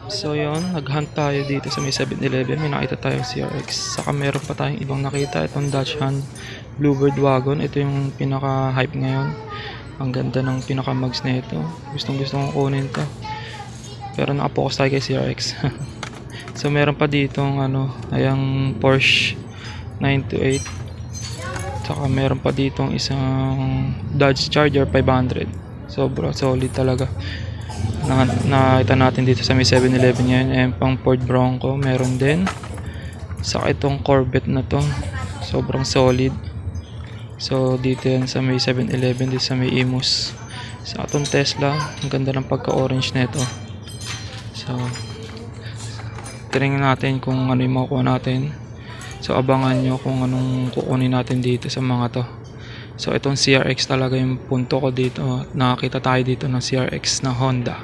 So yun, nag-hunt tayo dito sa may 7-Eleven. May nakita tayong CRX. Saka meron pa tayong ibang nakita. Itong Dutch Hand Bluebird Wagon. Ito yung pinaka-hype ngayon. Ang ganda ng pinaka-mugs na ito. Gustong kong kunin to. Pero nakapokus tayo kay CRX. So meron pa ditong ayang Porsche 928. Saka meron pa ditong isang Dodge Charger 500. Sobra solid talaga. Nakita natin dito sa may 7-Eleven ngayon. Ayan pang Ford Bronco meron din. Saka itong Corvette na to, sobrang solid. So dito yan sa may 7-Eleven, dito sa may Imus. Sa itong Tesla, ang ganda ng pagka-orange na ito. So tingnan natin kung ano yung makukuha natin. So abangan nyo kung anong kukunin natin dito sa mga to. So itong CRX talaga yung punto ko dito. Nakakita tayo dito ng CRX na Honda.